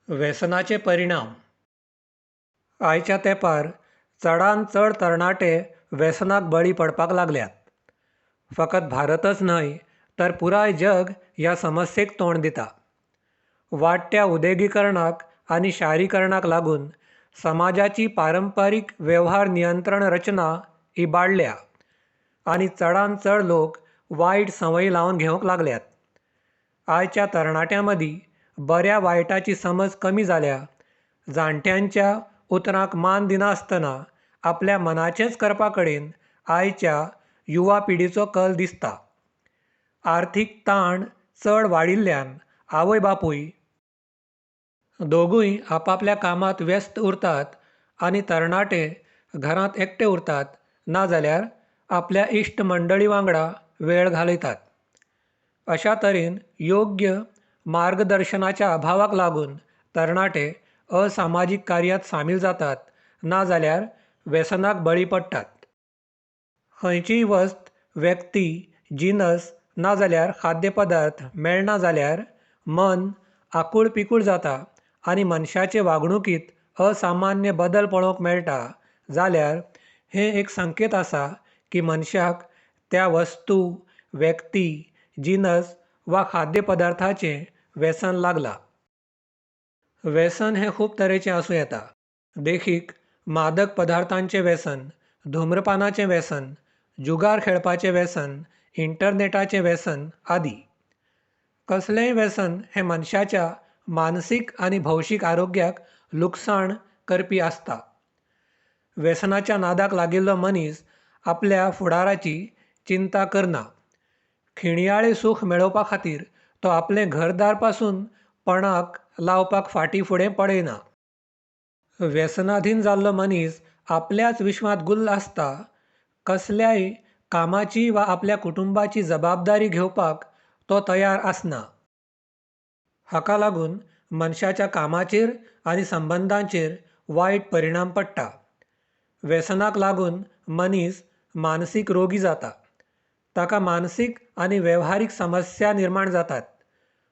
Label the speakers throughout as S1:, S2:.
S1: व्यसनाचे परिणाम. आयच्या तेंपार चडांत चड तरणाटे व्यसनाक बळी पडपाक लागल्यात. फकत भारतच न्हय तर पुराय जग ह्या समस्येक तोंड दिता. वाडट्या उद्देगीकरणाक आनी शारीकरणाक लागून समाजाची पारंपारीक वेव्हार नियंत्रण रचना इबाडल्या आनी चडांत चड लोक वायट संवयी लावन घेवंक लागल्यात. आयच्या तरणाट्यां मदीं बऱ्या वायटाची समज कमी जाल्या. जाणट्यांच्या उतरांक मान दिनासतना आपल्या मनाचेंच करपा कडेन आयच्या युवा पिढीचो कल दिसता. आर्थीक ताण चड वाडिल्ल्यान आवय बापूय दोगूय आपापल्या कामांत व्यस्त उरतात आनी तरणाटे घरांत एकटे उरतात नाजाल्यार आपल्या इश्ट मंडळी वांगडा वेळ घालयतात. अशा तरेन योग्य मार्गदर्शनाच्या अभावाक लागून तरणाटे असामाजीक कार्यांत सामील जातात नाजाल्यार व्यसनाक बळी पडटात. खंयचीय वस्त, व्यक्ती, जिनस नाजाल्यार खाद्यपदार्थ मेळना जाल्यार मन आकूळ पिकूळ जाता आनी मनशाचे वागणुकीत असामान्य बदल पळोवंक मेळटा जाल्यार हें एक संकेत आसा की मनशाक त्या वस्तू, व्यक्ती, जिनस वा खाद्यपदार्थाचें व्यसन लागलां. व्यसन हें खूब तरेचें आसूं येता. देखीक मादक पदार्थांचें व्यसन, धुम्रपानाचें व्यसन, जुगार खेळपाचें व्यसन, इंटरनेटाचें व्यसन आदी. कसलेंय व्यसन हें मनशाच्या मानसीक आनी भौशीक आरोग्याक लुकसाण करपी आसता. व्यसनाच्या नादाक लागिल्लो मनीस आपल्या फुडाराची चिंता करना. खिणयाळें सूख मेळोवपा खातीर तो आपलें घरदार पासून पणाक लावपाक फाटीं फुडें पळयना. व्यसनाधीन जाल्लो मनीस आपल्याच विश्वांत गुल्ल आसता. कसल्याय कामाची वा आपल्या कुटुंबाची जबाबदारी घेवपाक तो तयार आसना. हाका लागून मनशाच्या कामाचेर आनी संबंदांचेर वायट परिणाम पडटा. व्यसनाक लागून मनीस मानसीक रोगी जाता. ताका मानसीक आनी वेव्हारीक समस्या निर्माण जातात.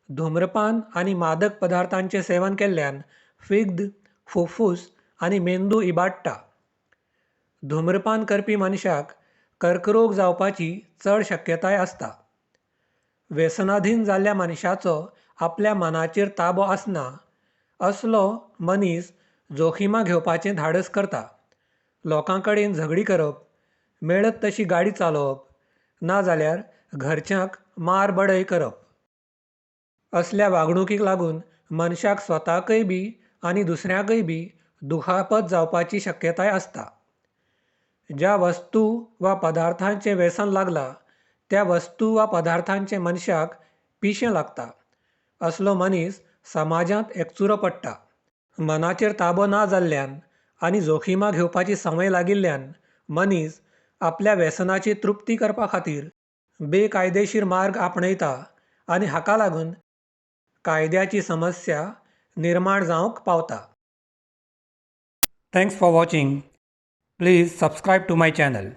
S1: धुम्रपान आनी मादक पदार्थांचें सेवन केल्ल्यान फिग्द, फुफ्फुस आनी मेंदू इबाडटा. धुम्रपान करपी मनशाक कर्करोग जावपाची चड शक्यताय आसता. व्यसनाधीन जाल्ल्या मनशाचो आपल्या मनाचेर ताबो आसना. असलो मनीस जोखिमां घेवपाचें धाडस करता. लोकां कडेन झगडीं करप, मेळत तशी गाडी चालोवप नाजाल्यार घरच्यांक मारबडय करप. असल्या वागणुकीक लागून मनशाक स्वताकय बी आनी दुसऱ्यांकय बी दुखापत जावपाची शक्यताय आसता. ज्या वस्तू वा पदार्थांचें व्यसन लागलां त्या वस्तू वा पदार्थांचें मनशाक पिशें लागता. असलो मनीस समाजांत एकचुरो पडटा. मनाचेर ताबो ना जाल्ल्यान आनी जोखिमां घेवपाची संवय लागिल्ल्यान मनीस आपल्या व्यसनाची तृप्ती करपा खातीर बेकायदेशीर मार्ग आपणयता आनी हाका लागून कायद्याची समस्या निर्माण जावंक पावता. Thanks for watching. Please subscribe to my channel.